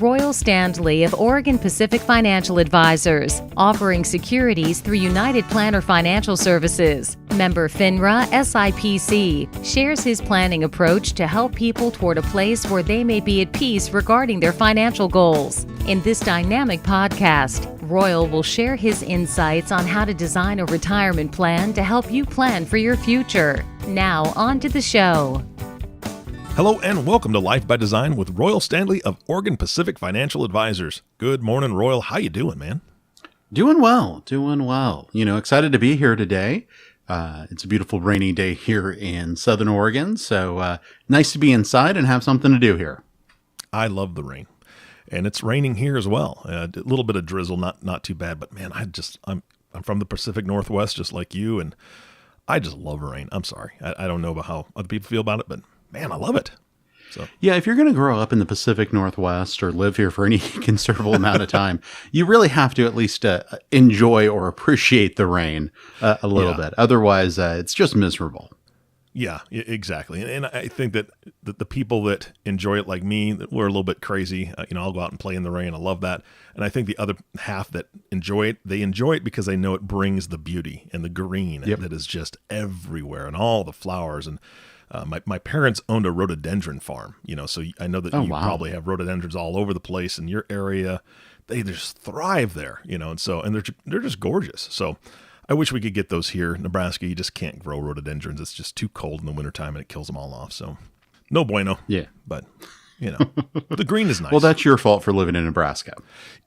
Royal Standley of Oregon Pacific Financial Advisors, offering securities through United Planner Financial Services. Member FINRA SIPC shares his planning approach to help people toward a place where they may be at peace regarding their financial goals. In this dynamic podcast, Royal will share his insights on how to design a retirement plan to help you plan for your future. Now, on to the show. Hello and welcome to Life by Design with Royal Standley of Oregon Pacific Financial Advisors. Good morning, Royal. How you doing, man? Doing well. Excited to be here today. It's a beautiful rainy day here in Southern Oregon, so nice to be inside and have something to do here. I love the rain, and it's raining here as well. A little bit of drizzle, not too bad, but man, I'm from the Pacific Northwest, just like you, and I just love rain. I'm sorry, I don't know about how other people feel about it, but man, I love it. So yeah, if you're going to grow up in the Pacific Northwest or live here for any considerable amount of time, you really have to at least enjoy or appreciate the rain a little bit. Otherwise, it's just miserable. Yeah, exactly. And I think that the people that enjoy it like me, that we're a little bit crazy. I'll go out and play in the rain. I love that. And I think the other half that enjoy it, they enjoy it because they know it brings the beauty and the green that is just everywhere and all the flowers. And my parents owned a rhododendron farm, so I know that probably have rhododendrons all over the place in your area. They just thrive there, and they're just gorgeous. So I wish we could get those here in Nebraska. You just can't grow rhododendrons. It's just too cold in the wintertime and it kills them all off. So no bueno. Yeah. But, the green is nice. Well, that's your fault for living in Nebraska.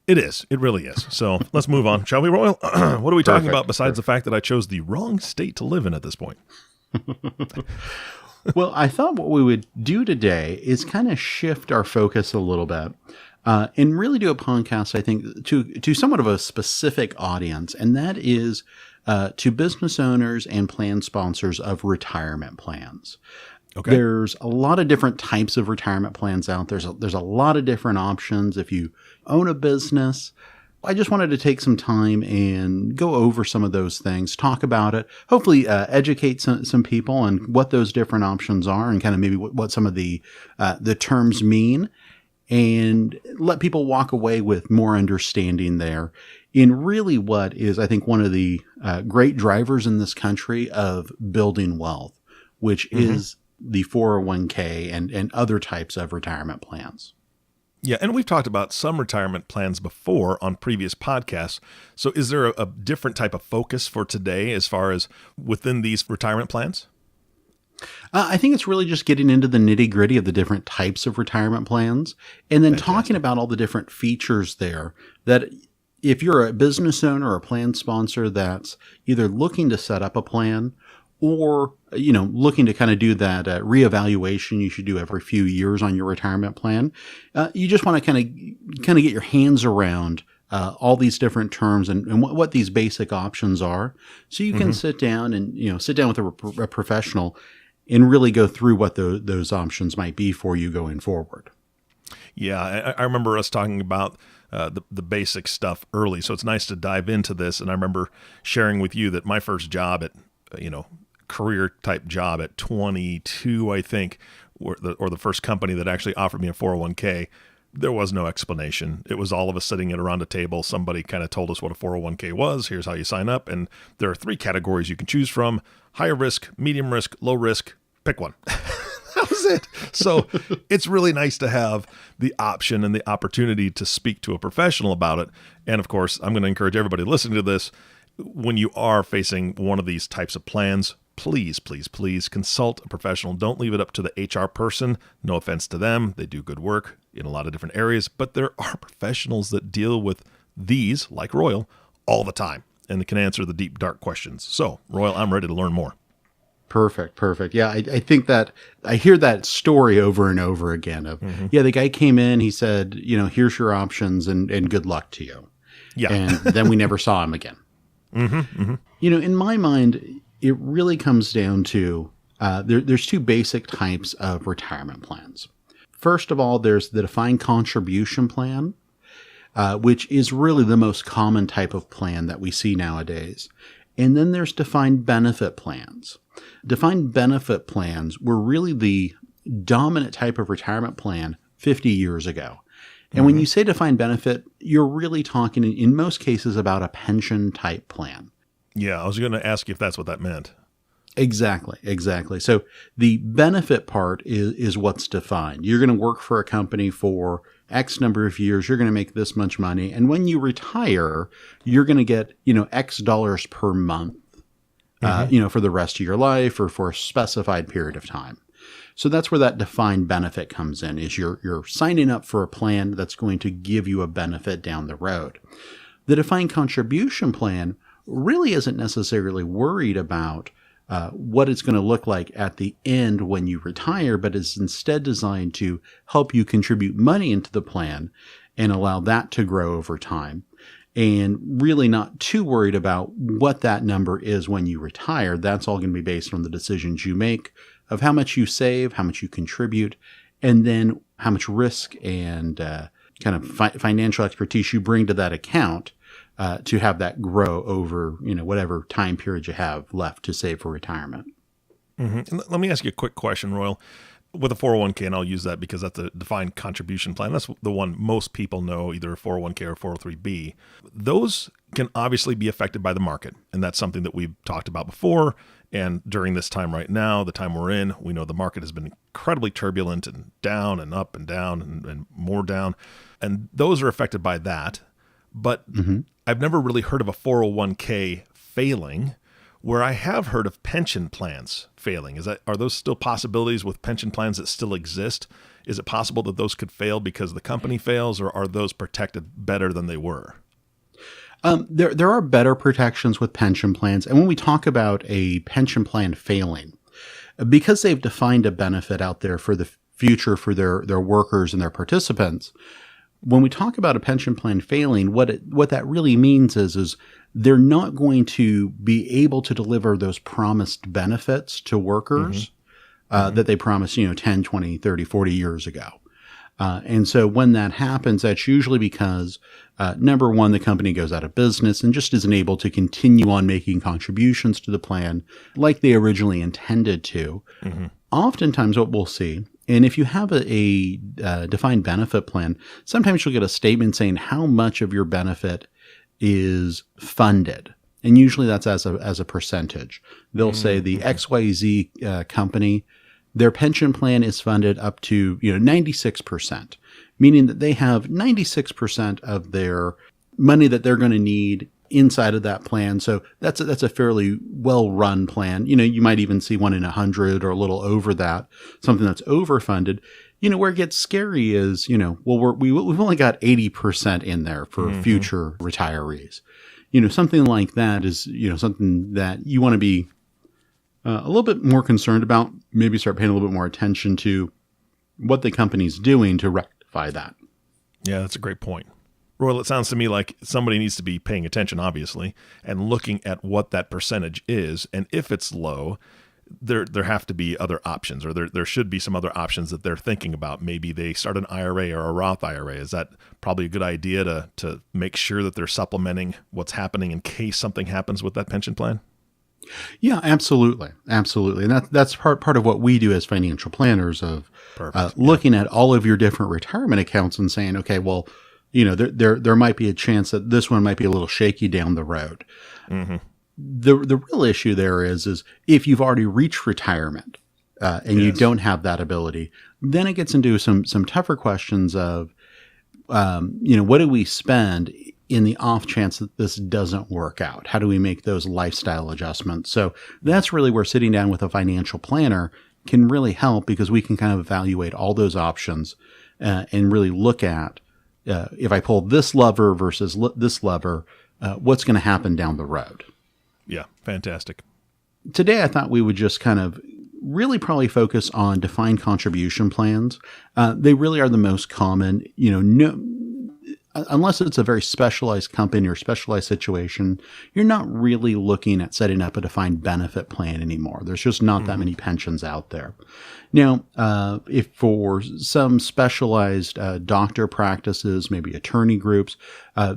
It is. It really is. So let's move on. Shall we, Royal? What are we talking about besides the fact that I chose the wrong state to live in at this point? Well, I thought what we would do today is kind of shift our focus a little bit and really do a podcast, I think, to somewhat of a specific audience, and that is to business owners and plan sponsors of retirement plans. Okay. There's a lot of different types of retirement plans out there. There's a lot of different options. If you own a business, I just wanted to take some time and go over some of those things, talk about it, hopefully educate some people on what those different options are and kind of maybe what some of the terms mean, and let people walk away with more understanding there in really what is, I think, one of the great drivers in this country of building wealth, which is the 401k and other types of retirement plans. Yeah, and we've talked about some retirement plans before on previous podcasts. So is there a different type of focus for today as far as within these retirement plans? I think it's really just getting into the nitty-gritty of the different types of retirement plans and then talking about all the different features there that if you're a business owner or a plan sponsor that's either looking to set up a plan or, looking to kind of do that reevaluation you should do every few years on your retirement plan. You just want to kind of get your hands around all these different terms and what these basic options are. So you can sit down with a professional and really go through what those options might be for you going forward. Yeah, I remember us talking about the basic stuff early. So it's nice to dive into this. And I remember sharing with you that my first job at, career type job at 22, I think, or the first company that actually offered me a 401k, there was no explanation. It was all of us sitting around a table. Somebody kind of told us what a 401k was. Here's how you sign up. And there are 3 categories you can choose from: higher risk, medium risk, low risk. Pick one. That was it. So it's really nice to have the option and the opportunity to speak to a professional about it. And of course, I'm going to encourage everybody listening to this, when you are facing one of these types of plans, please, please, please consult a professional. Don't leave it up to the HR person. No offense to them. They do good work in a lot of different areas, but there are professionals that deal with these, like Royal, all the time and can answer the deep, dark questions. So, Royal, I'm ready to learn more. Perfect. Yeah, I think that I hear that story over and over again of, the guy came in, he said, here's your options and good luck to you. Yeah. And then we never saw him again. In my mind, it really comes down to there's 2 basic types of retirement plans. First of all, there's the defined contribution plan, which is really the most common type of plan that we see nowadays. And then there's defined benefit plans. Defined benefit plans were really the dominant type of retirement plan 50 years ago. And when you say defined benefit, you're really talking in most cases about a pension type plan. Yeah, I was going to ask you if that's what that meant. Exactly. So the benefit part is what's defined. You're going to work for a company for X number of years. You're going to make this much money. And when you retire, you're going to get, X dollars per month, for the rest of your life or for a specified period of time. So that's where that defined benefit comes in, is you're signing up for a plan that's going to give you a benefit down the road. The defined contribution plan really isn't necessarily worried about what it's going to look like at the end when you retire, but is instead designed to help you contribute money into the plan and allow that to grow over time. And really not too worried about what that number is when you retire. That's all going to be based on the decisions you make of how much you save, how much you contribute, and then how much risk and kind of financial expertise you bring to that account to have that grow over, whatever time period you have left to save for retirement. Mm-hmm. Let me ask you a quick question, Royal. With a 401k, and I'll use that because that's a defined contribution plan. That's the one most people know, either a 401k or 403b. Those can obviously be affected by the market, and that's something that we've talked about before. And during this time right now, the time we're in, we know the market has been incredibly turbulent and down and up and down and more down. And those are affected by that. But I've never really heard of a 401k failing, where I have heard of pension plans failing. Are those still possibilities with pension plans that still exist? Is it possible that those could fail because the company fails, or are those protected better than they were? There are better protections with pension plans. And when we talk about a pension plan failing, because they've defined a benefit out there for the future for their workers and their participants, when we talk about a pension plan failing, what that really means is they're not going to be able to deliver those promised benefits to workers that they promised, 10, 20, 30, 40 years ago. And so when that happens, that's usually because, number one, the company goes out of business and just isn't able to continue on making contributions to the plan like they originally intended to. Oftentimes what we'll see, and if you have a defined benefit plan, sometimes you'll get a statement saying how much of your benefit is funded. And usually that's as a percentage. They'll say the XYZ company, their pension plan is funded up to 96%, meaning that they have 96% of their money that they're going to need inside of that plan. So that's a fairly well-run plan. You might even see one in 100 or a little over that, something that's overfunded. Where it gets scary is, we've only got 80% in there for future retirees. Something like that is, something that you want to be a little bit more concerned about, maybe start paying a little bit more attention to what the company's doing to rectify that. Yeah, that's a great point. Royal, it sounds to me like somebody needs to be paying attention, obviously, and looking at what that percentage is. And if it's low, there have to be other options, or there should be some other options that they're thinking about. Maybe they start an IRA or a Roth IRA. Is that probably a good idea to make sure that they're supplementing what's happening in case something happens with that pension plan? Yeah, absolutely. And that's part of what we do as financial planners of looking at all of your different retirement accounts and saying, okay, well, there might be a chance that this one might be a little shaky down the road. The real issue there is if you've already reached retirement and you don't have that ability, then it gets into some tougher questions of, what do we spend in the off chance that this doesn't work out? How do we make those lifestyle adjustments? So that's really where sitting down with a financial planner can really help, because we can kind of evaluate all those options and really look at, if I pull this lever versus this lever, what's going to happen down the road. Yeah, fantastic. Today, I thought we would just kind of really probably focus on defined contribution plans. They really are the most common, unless it's a very specialized company or specialized situation, you're not really looking at setting up a defined benefit plan anymore. There's just not that many pensions out there. Now, if for some specialized doctor practices, maybe attorney groups,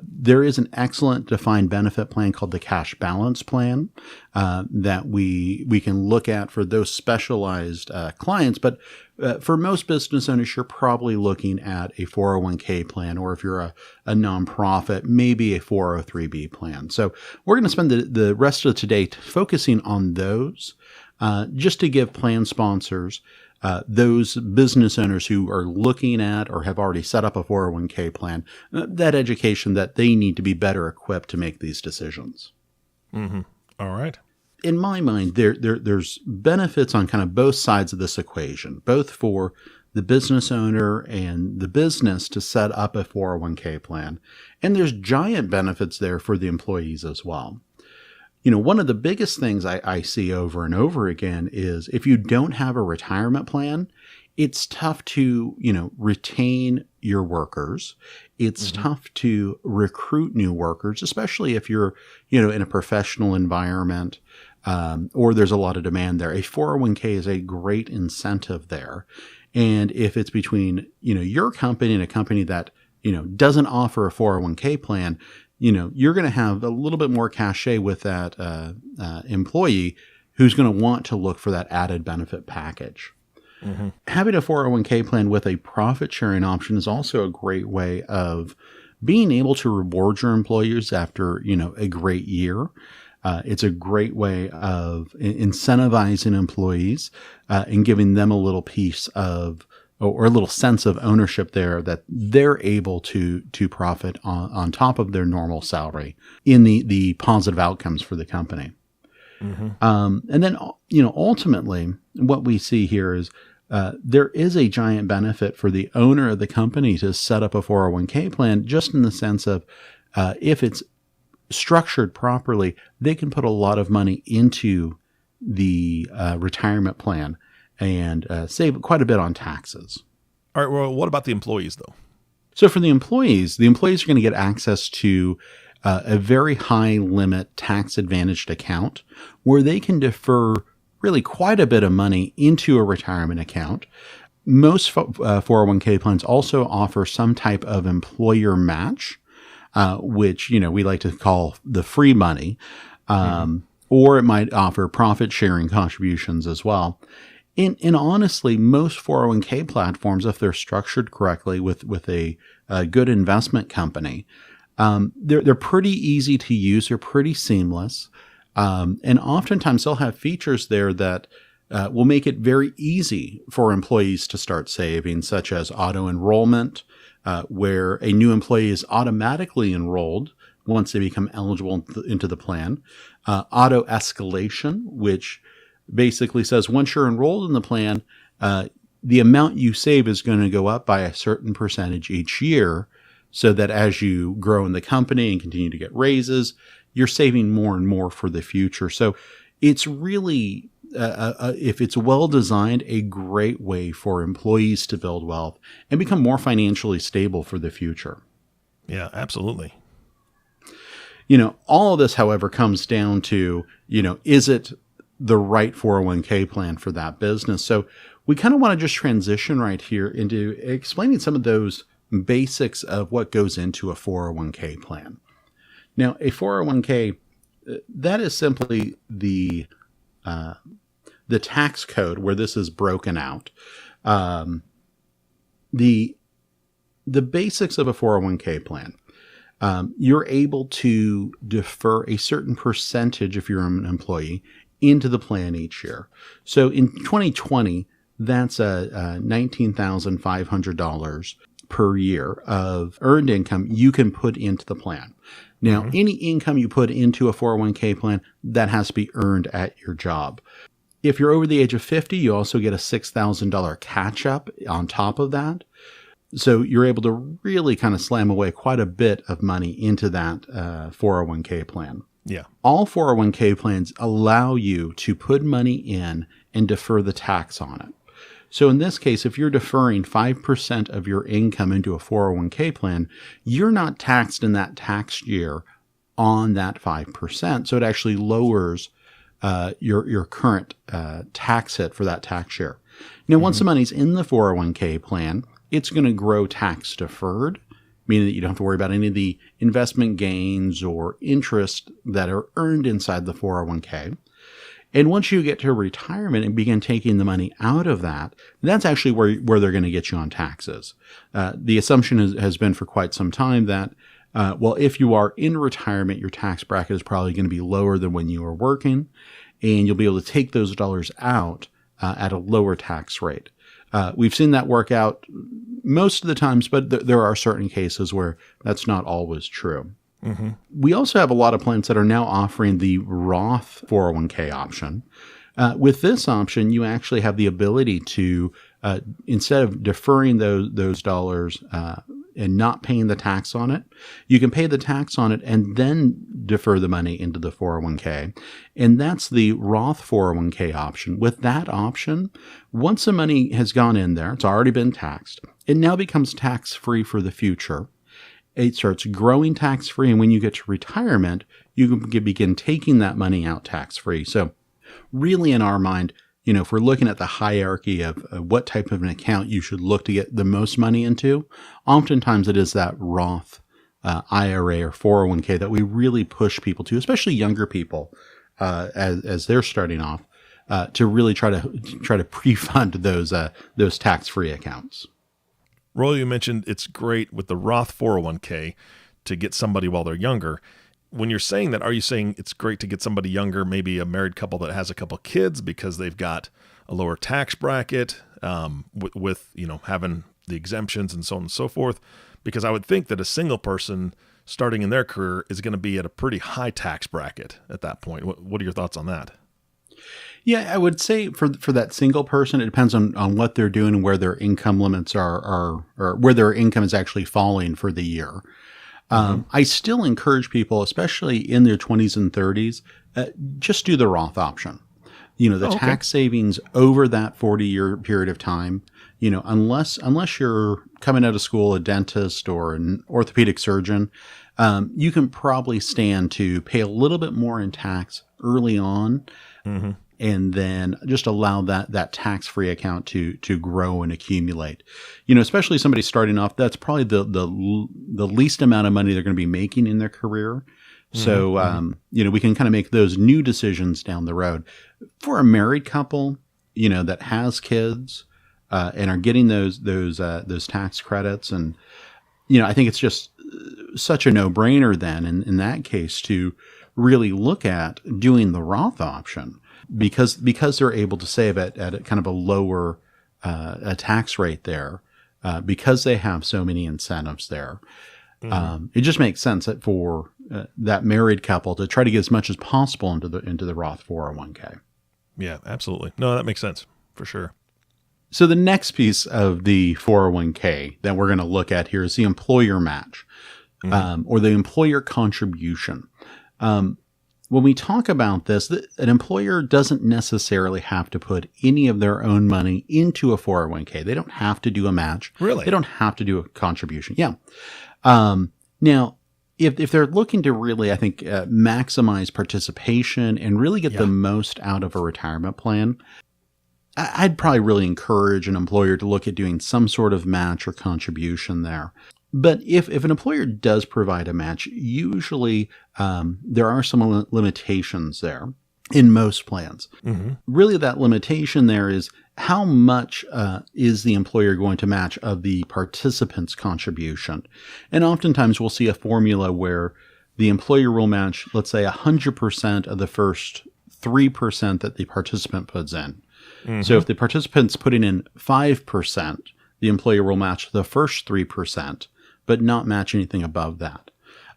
There is an excellent defined benefit plan called the cash balance plan that we can look at for those specialized clients. But for most business owners, you're probably looking at a 401k plan, or if you're a nonprofit, maybe a 403b plan. So we're going to spend the rest of today focusing on those, just to give plan sponsors, those business owners who are looking at or have already set up a 401k plan, that education that they need to be better equipped to make these decisions. Mm-hmm. All right. In my mind, there's benefits on kind of both sides of this equation, both for the business owner and the business to set up a 401k plan. And there's giant benefits there for the employees as well. One of the biggest things I see over and over again is if you don't have a retirement plan, it's tough to, retain your workers. It's tough to recruit new workers, especially if you're, in a professional environment, or there's a lot of demand there. A 401k is a great incentive there. And if it's between, your company and a company that, doesn't offer a 401k plan, you're going to have a little bit more cachet with that employee who's going to want to look for that added benefit package. Mm-hmm. Having a 401k plan with a profit sharing option is also a great way of being able to reward your employees after, a great year. It's a great way of incentivizing employees and giving them a little piece of, or a little sense of ownership there that they're able to profit on top of their normal salary in the positive outcomes for the company. Mm-hmm. And then, ultimately what we see here is there is a giant benefit for the owner of the company to set up a 401k plan, just in the sense of if it's structured properly, they can put a lot of money into the retirement plan and save quite a bit on taxes. All right. Well, what about the employees, though? So for the employees are going to get access to a very high limit tax advantaged account where they can defer really quite a bit of money into a retirement account. Most 401k plans also offer some type of employer match, which, we like to call the free money, or it might offer profit sharing contributions as well. And honestly, most 401k platforms, if they're structured correctly with a good investment company, they're pretty easy to use. They're pretty seamless. And oftentimes they'll have features there that will make it very easy for employees to start saving, such as auto enrollment, where a new employee is automatically enrolled once they become eligible into the plan. Auto escalation, which basically says once you're enrolled in the plan, the amount you save is going to go up by a certain percentage each year, so that as you grow in the company and continue to get raises, you're saving more and more for the future. So it's really, if it's well designed, a great way for employees to build wealth and become more financially stable for the future. Yeah, absolutely. All of this, however, comes down to, is it the right 401k plan for that business? So we kind of want to just transition right here into explaining some of those basics of what goes into a 401k plan. Now, a 401k, that is simply the tax code where this is broken out. The basics of a 401k plan. You're able to defer a certain percentage, if you're an employee, into the plan each year. So in 2020, that's $19,500 per year of earned income you can put into the plan. Now, any income you put into a 401k plan, that has to be earned at your job. If you're over the age of 50, you also get a $6,000 catch up on top of that. So you're able to really kind of slam away quite a bit of money into that 401k plan. Yeah. All 401k plans allow you to put money in and defer the tax on it. So in this case, if you're deferring 5% of your income into a 401k plan, you're not taxed in that tax year on that 5%. So it actually lowers your current tax hit for that tax year. Now, once the money's in the 401k plan, it's going to grow tax deferred meaning that you don't have to worry about any of the investment gains or interest that are earned inside the 401k. And once you get to retirement and begin taking the money out of that, that's actually where they're going to get you on taxes. The assumption has been for quite some time that, well, if you are in retirement, your tax bracket is probably going to be lower than when you were working, and you'll be able to take those dollars out at a lower tax rate. We've seen that work out most of the times, but there are certain cases where that's not always true. Mm-hmm. We also have a lot of plans that are now offering the Roth 401k option. With this option, you actually have the ability to, instead of deferring those dollars and not paying the tax on it, you can pay the tax on it and then defer the money into the 401k. And that's the Roth 401k option. With that option, once the money has gone in there, it's already been taxed, it now becomes tax-free for the future. It starts growing tax-free, and when you get to retirement, you can begin taking that money out tax-free. So really, in our mind, if we're looking at the hierarchy of what type of an account you should look to get the most money into, oftentimes it is that Roth IRA or 401k that we really push people to, especially younger people as they're starting off, to really try to pre-fund those tax-free accounts. Royal, you mentioned it's great with the Roth 401k to get somebody while they're younger. When you're saying that, are you saying it's great to get somebody younger, maybe a married couple that has a couple kids because they've got a lower tax bracket with having the exemptions and so on and so forth? Because I would think that a single person starting in their career is going to be at a pretty high tax bracket at that point. What are your thoughts on that? Yeah, I would say for that single person, it depends on what they're doing and where their income limits are or where their income is actually falling for the year. I still encourage people, especially in their 20s and 30s, just do the Roth option. Tax savings over that 40-year period of time, unless you're coming out of school, a dentist or an orthopedic surgeon, you can probably stand to pay a little bit more in tax early on. Mm-hmm. And then just allow that tax-free account to grow and accumulate. Especially somebody starting off, that's probably the least amount of money they're going to be making in their career. So, we can kind of make those new decisions down the road. For a married couple, that has kids and are getting those tax credits, and I think it's just such a no-brainer then in that case to really look at doing the Roth option. Because they're able to save at a kind of a lower a tax rate there, because they have so many incentives there. Mm-hmm. It just makes sense that for that married couple to try to get as much as possible into the Roth 401k. Yeah, absolutely. No, that makes sense for sure. So the next piece of the 401k that we're going to look at here is the employer match, or the employer contribution. When we talk about this, an employer doesn't necessarily have to put any of their own money into a 401k. They don't have to do a match. Really? They don't have to do a contribution. Yeah. Now, if they're looking to really, I think, maximize participation and really get the most out of a retirement plan, I'd probably really encourage an employer to look at doing some sort of match or contribution there. But if an employer does provide a match, usually there are some limitations there in most plans. Mm-hmm. Really, that limitation there is how much is the employer going to match of the participant's contribution? And oftentimes we'll see a formula where the employer will match, let's say, 100% of the first 3% that the participant puts in. Mm-hmm. So if the participant's putting in 5%, the employer will match the first 3%. But not match anything above that.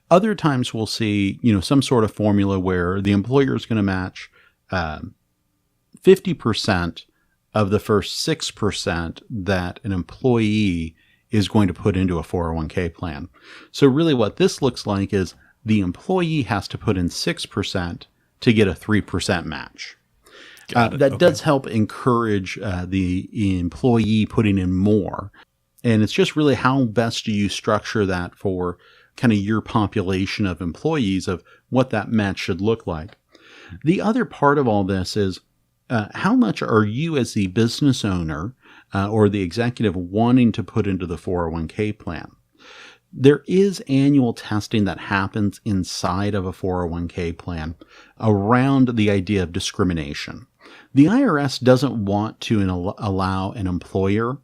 Other times we'll see, some sort of formula where the employer is going to match 50% of the first 6% that an employee is going to put into a 401k plan. So really what this looks like is the employee has to put in 6% to get a 3% match. That does help encourage the employee putting in more. And it's just really how best do you structure that for kind of your population of employees of what that match should look like. The other part of all this is how much are you as the business owner or the executive wanting to put into the 401k plan? There is annual testing that happens inside of a 401k plan around the idea of discrimination. The IRS doesn't want to allow an employer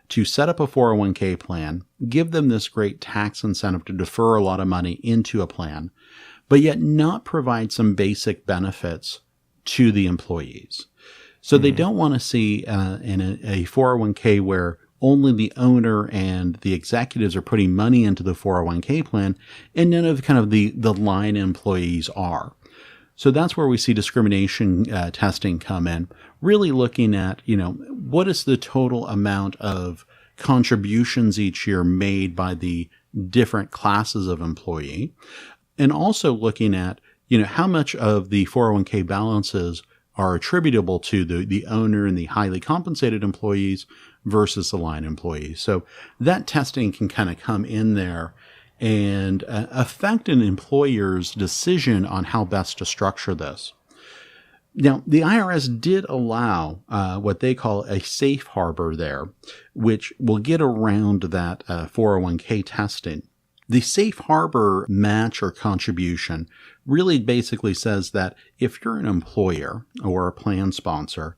to set up a 401k plan, give them this great tax incentive to defer a lot of money into a plan, but yet not provide some basic benefits to the employees. So they don't want to see in a 401k where only the owner and the executives are putting money into the 401k plan and none of kind of the line employees are. So that's where we see discrimination testing come in, really looking at, what is the total amount of contributions each year made by the different classes of employee, and also looking at, how much of the 401k balances are attributable to the owner and the highly compensated employees versus the line employees. So that testing can kind of come in there and affect an employer's decision on how best to structure this. Now, the IRS did allow what they call a safe harbor there, which will get around that 401k testing. The safe harbor match or contribution really basically says that if you're an employer or a plan sponsor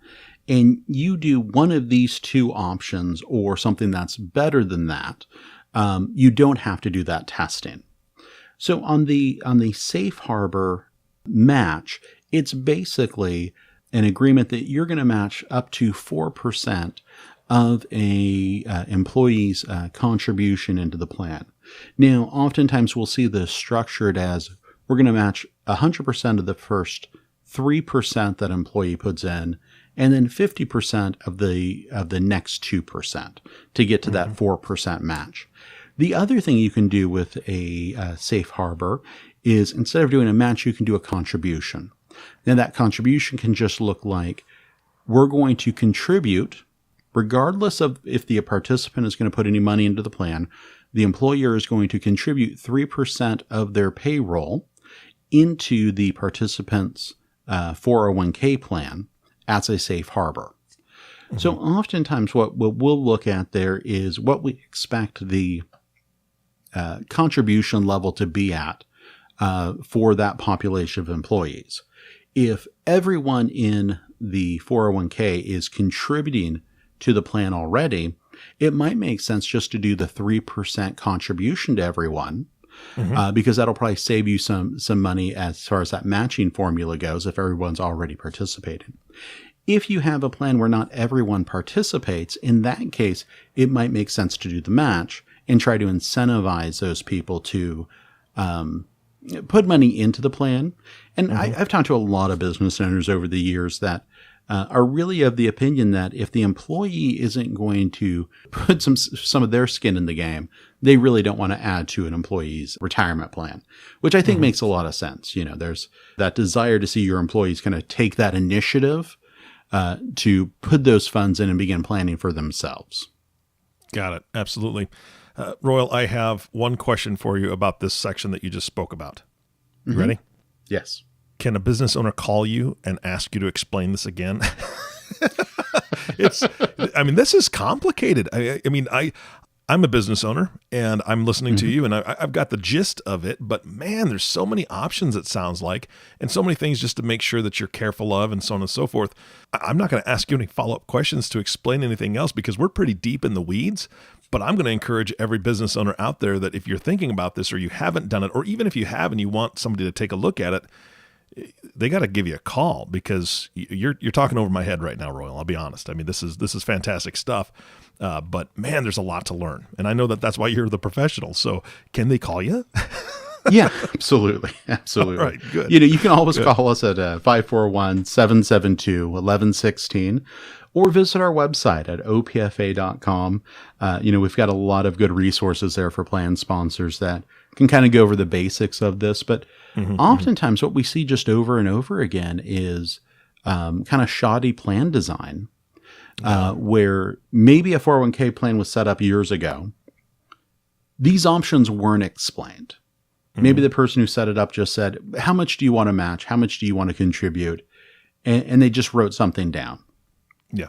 and you do one of these two options or something that's better than that, you don't have to do that testing. So on the safe harbor match, it's basically an agreement that you're going to match up to 4% of a employee's contribution into the plan. Now, oftentimes we'll see this structured as we're going to match 100% of the first 3% that employee puts in, and then 50% of the next 2% to get to that 4% match. The other thing you can do with a safe harbor is instead of doing a match, you can do a contribution. Now that contribution can just look like we're going to contribute, regardless of if the participant is going to put any money into the plan, the employer is going to contribute 3% of their payroll into the participant's 401k plan as a safe harbor. Mm-hmm. So oftentimes what we'll look at there is what we expect the contribution level to be at for that population of employees. If everyone in the 401k is contributing to the plan already, it might make sense just to do the 3% contribution to everyone, because that'll probably save you some money as far as that matching formula goes if everyone's already participating. If you have a plan where not everyone participates, in that case, it might make sense to do the match and try to incentivize those people to put money into the plan. And I've talked to a lot of business owners over the years that are really of the opinion that if the employee isn't going to put some of their skin in the game, they really don't want to add to an employee's retirement plan, which I think makes a lot of sense. There's that desire to see your employees kind of take that initiative to put those funds in and begin planning for themselves. Got it. Absolutely. Royal, I have one question for you about this section that you just spoke about. You ready? Yes. Can a business owner call you and ask you to explain this again? This is complicated. I'm a business owner and I'm listening to you and I've got the gist of it, but man, there's so many options, it sounds like, and so many things just to make sure that you're careful of and so on and so forth. I'm not going to ask you any follow-up questions to explain anything else because we're pretty deep in the weeds, but I'm going to encourage every business owner out there that if you're thinking about this or you haven't done it, or even if you have and you want somebody to take a look at it, they got to give you a call because you're talking over my head right now, Royal. I'll be honest. This is fantastic stuff. But man, there's a lot to learn. And I know that that's why you're the professional. So can they call you? Yeah, absolutely. Absolutely. All right, good. You can always call us at 541-772-1116 or visit our website at opfa.com. We've got a lot of good resources there for plan sponsors that can kind of go over the basics of this. But oftentimes what we see just over and over again is kind of shoddy plan design, where maybe a 401k plan was set up years ago. These options weren't explained. Maybe the person who set it up just said, how much do you want to match? How much do you want to contribute? And they just wrote something down. Yeah.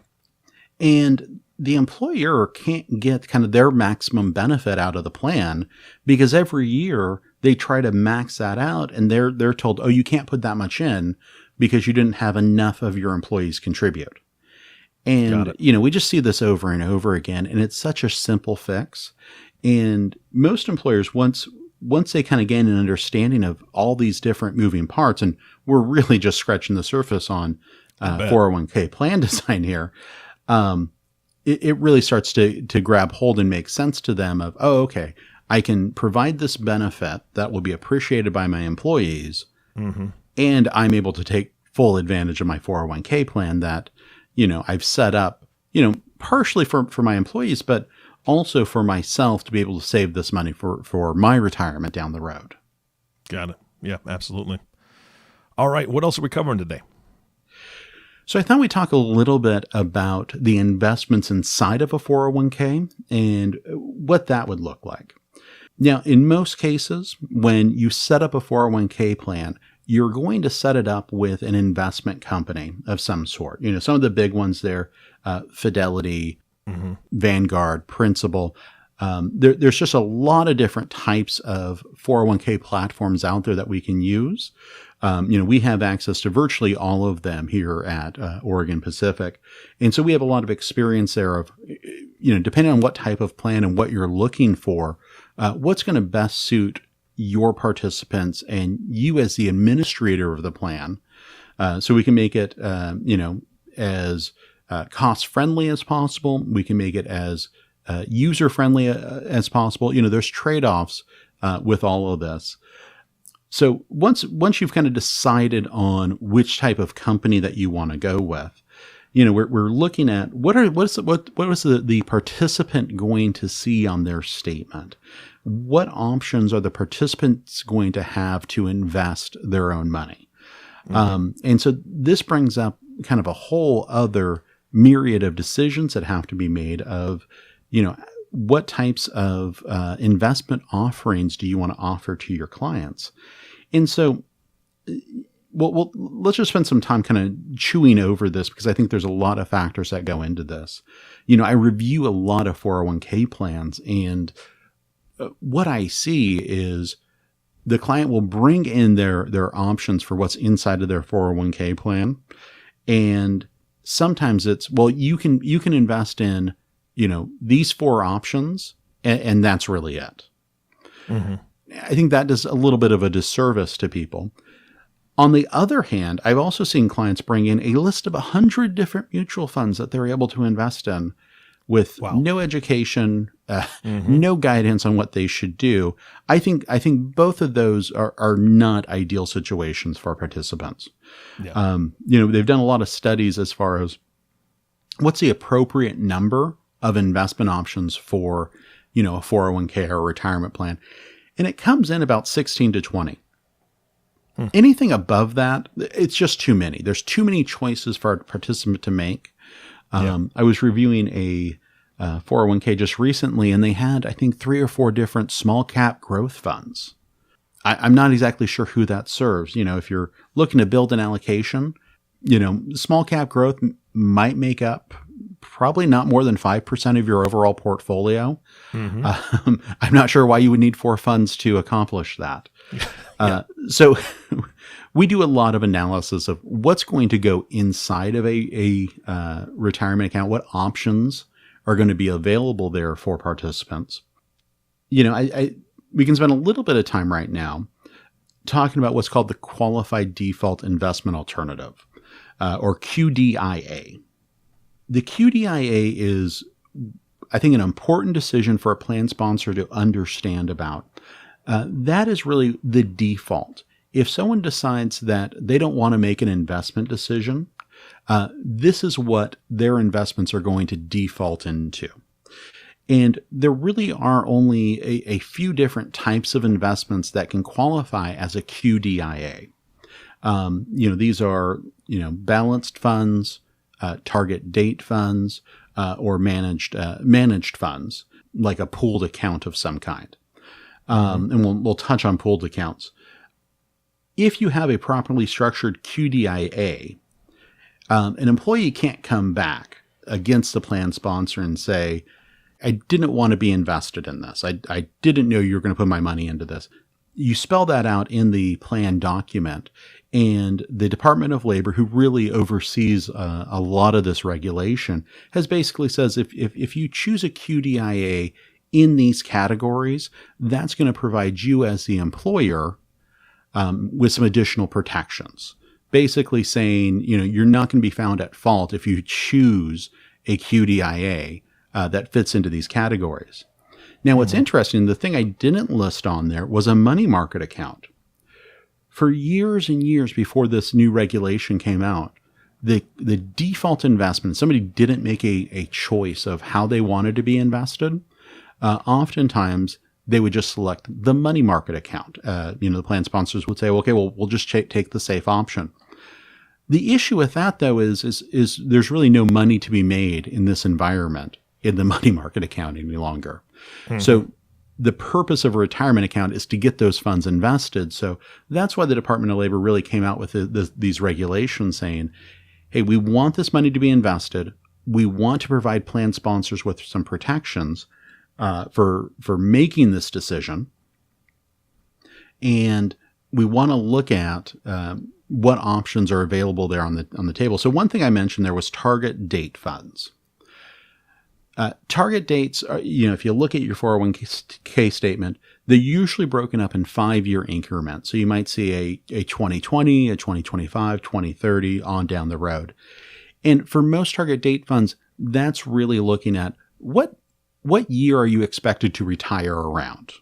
And the employer can't get kind of their maximum benefit out of the plan because every year they try to max that out and they're told, oh, you can't put that much in because you didn't have enough of your employees contribute. And, we just see this over and over again, and it's such a simple fix. And most employers, once they kind of gain an understanding of all these different moving parts, and we're really just scratching the surface on 401k plan design here, it really starts to grab hold and make sense to them of, oh, okay, I can provide this benefit that will be appreciated by my employees, and I'm able to take full advantage of my 401k plan that, I've set up, partially for my employees, but also for myself to be able to save this money for my retirement down the road. Got it. Yeah, absolutely. All right. What else are we covering today? So I thought we'd talk a little bit about the investments inside of a 401k and what that would look like. Now, in most cases, when you set up a 401k plan, you're going to set it up with an investment company of some sort. Some of the big ones there, Fidelity, Vanguard, Principal. There's just a lot of different types of 401k platforms out there that we can use. We have access to virtually all of them here at Oregon Pacific. And so we have a lot of experience there of, depending on what type of plan and what you're looking for, what's going to best suit your participants and you as the administrator of the plan. So we can make it, as cost-friendly as possible. We can make it as user-friendly as possible. There's trade-offs with all of this. So once you've kind of decided on which type of company that you want to go with, we're looking at what is the participant going to see on their statement? What options are the participants going to have to invest their own money? And so this brings up kind of a whole other myriad of decisions that have to be made of, what types of investment offerings do you want to offer to your clients? And so, let's just spend some time kind of chewing over this because I think there's a lot of factors that go into this. I review a lot of 401k plans, and what I see is the client will bring in their options for what's inside of their 401k plan. And sometimes it's, well, you can invest in, these 4 options and that's really it. I think that does a little bit of a disservice to people. On the other hand, I've also seen clients bring in a list of 100 different mutual funds that they're able to invest in with no education, no guidance on what they should do. I think both of those are not ideal situations for participants. Yeah. They've done a lot of studies as far as what's the appropriate number of investment options for, a 401k or a retirement plan. And it comes in about 16 to 20. Anything above that, it's just too many. There's too many choices for a participant to make. I was reviewing a 401k just recently, and they had, I think, 3 or 4 different small cap growth funds. I'm not exactly sure who that serves. If you're looking to build an allocation, small cap growth might make up probably not more than 5% of your overall portfolio. I'm not sure why you would need 4 funds to accomplish that. So we do a lot of analysis of what's going to go inside of a retirement account, what options are going to be available there for participants. We can spend a little bit of time right now talking about what's called the Qualified Default Investment Alternative, or QDIA. The QDIA is, I think, an important decision for a plan sponsor to understand about. That is really the default. If someone decides that they don't want to make an investment decision, this is what their investments are going to default into. And there really are only a few different types of investments that can qualify as a QDIA. These are, balanced funds, target date funds, or managed funds, like a pooled account of some kind. And we'll touch on pooled accounts. If you have a properly structured QDIA, an employee can't come back against the plan sponsor and say, I didn't want to be invested in this. I didn't know you were going to put my money into this. You spell that out in the plan document, and the Department of Labor, who really oversees a lot of this regulation, has basically says if you choose a QDIA in these categories, that's going to provide you as the employer with some additional protections. Basically saying, you're not going to be found at fault if you choose a QDIA that fits into these categories. Now, what's interesting, the thing I didn't list on there was a money market account. For years and years before this new regulation came out, the default investment, somebody didn't make a choice of how they wanted to be invested. Oftentimes, they would just select the money market account. The plan sponsors would say, okay, well, we'll just take the safe option. The issue with that, though, is there's really no money to be made in this environment in the money market account any longer. Mm-hmm. So the purpose of a retirement account is to get those funds invested. So that's why the Department of Labor really came out with these regulations saying, hey, we want this money to be invested. We want to provide plan sponsors with some protections for making this decision. And we want to look at what options are available there on the table. So one thing I mentioned there was target date funds. Target dates are, if you look at your 401k statement, they're usually broken up in 5-year increments. So you might see a 2020, a 2025, 2030 on down the road. And for most target date funds, that's really looking at what year are you expected to retire around?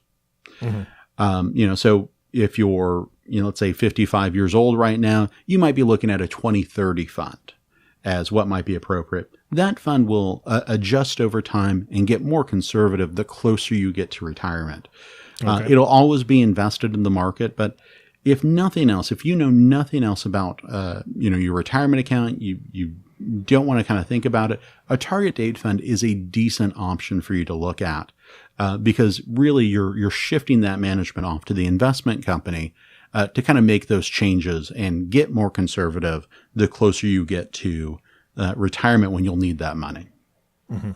Mm-hmm. So if you're, let's say 55 years old right now, you might be looking at a 2030 fund as what might be appropriate. That fund will adjust over time and get more conservative the closer you get to retirement. Okay. It'll always be invested in the market, but if nothing else, if you know nothing else about your retirement account, you don't want to kind of think about it, a target date fund is a decent option for you to look at because really you're shifting that management off to the investment company to kind of make those changes and get more conservative the closer you get to retirement when you'll need that money. Mm-hmm.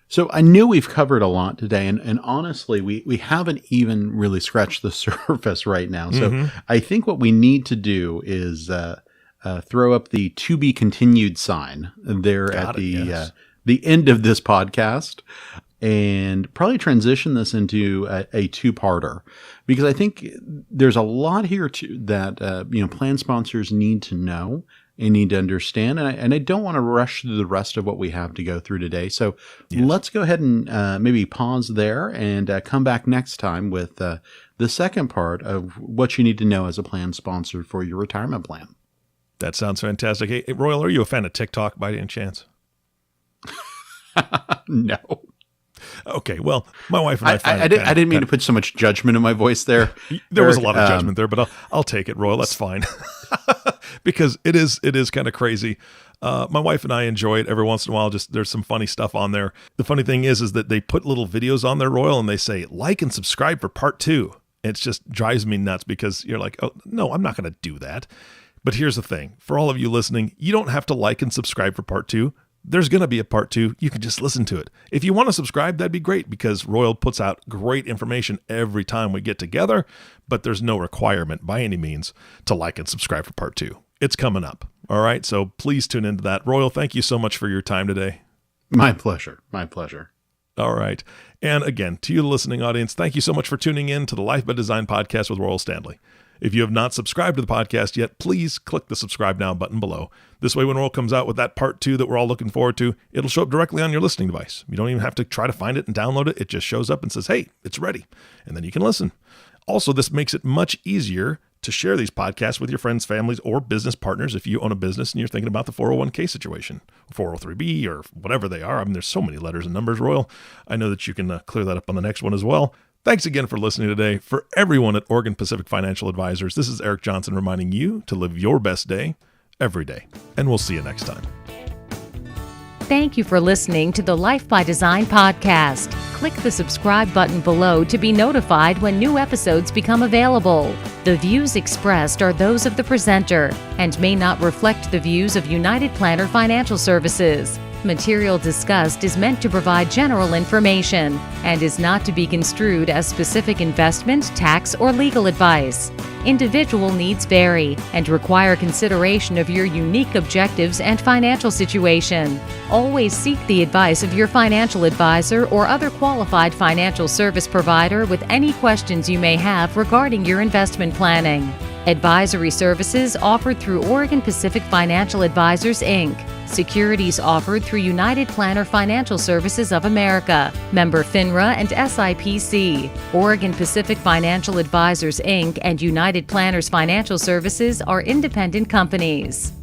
So I knew we've covered a lot today, and honestly, we haven't even really scratched the surface right now. So mm-hmm. I think what we need to do is throw up the to be continued sign there at the end of this podcast, and probably transition this into a two-parter, because I think there's a lot here that plan sponsors need to know and need to understand, and I don't want to rush through the rest of what we have to go through today. So let's go ahead and maybe pause there and come back next time with the second part of what you need to know as a plan sponsor for your retirement plan. That sounds fantastic. Hey, Royal, are you a fan of TikTok by any chance? No. Okay, well, my wife and I didn't mean to put so much judgment in my voice there. There was a lot of judgment there, but I'll take it, Royal. That's fine. Because it is kind of crazy. My wife and I enjoy it every once in a while. Just there's some funny stuff on there. The funny thing is that they put little videos on there, Royal, and they say, like and subscribe for part 2. It just drives me nuts because you're like, oh, no, I'm not going to do that. But here's the thing. For all of you listening, you don't have to like and subscribe for part 2. There's going to be a part 2. You can just listen to it. If you want to subscribe, that'd be great because Royal puts out great information every time we get together, but there's no requirement by any means to like and subscribe for part 2. It's coming up. All right. So please tune into that. Royal, thank you so much for your time today. My pleasure. My pleasure. All right. And again, to you, the listening audience, thank you so much for tuning in to the Life by Design podcast with Royal Standley. If you have not subscribed to the podcast yet, please click the subscribe now button below. This way, when Royal comes out with that part 2 that we're all looking forward to, it'll show up directly on your listening device. You don't even have to try to find it and download it. It just shows up and says, hey, it's ready. And then you can listen. Also, this makes it much easier to share these podcasts with your friends, families, or business partners if you own a business and you're thinking about the 401k situation, 403b, or whatever they are. I mean, there's so many letters and numbers, Royal. I know that you can clear that up on the next one as well. Thanks again for listening today. For everyone at Oregon Pacific Financial Advisors, this is Eric Johnson reminding you to live your best day every day. And we'll see you next time. Thank you for listening to the Life by Design podcast. click the subscribe button below to be notified when new episodes become available. The views expressed are those of the presenter and may not reflect the views of United Planner Financial Services. Material discussed is meant to provide general information and is not to be construed as specific investment, tax, or legal advice. Individual needs vary and require consideration of your unique objectives and financial situation. Always seek the advice of your financial advisor or other qualified financial service provider with any questions you may have regarding your investment planning. Advisory services offered through Oregon Pacific Financial Advisors, Inc. Securities offered through United Planner Financial Services of America, member FINRA and SIPC. Oregon Pacific Financial Advisors, Inc. and United Planners Financial Services are independent companies.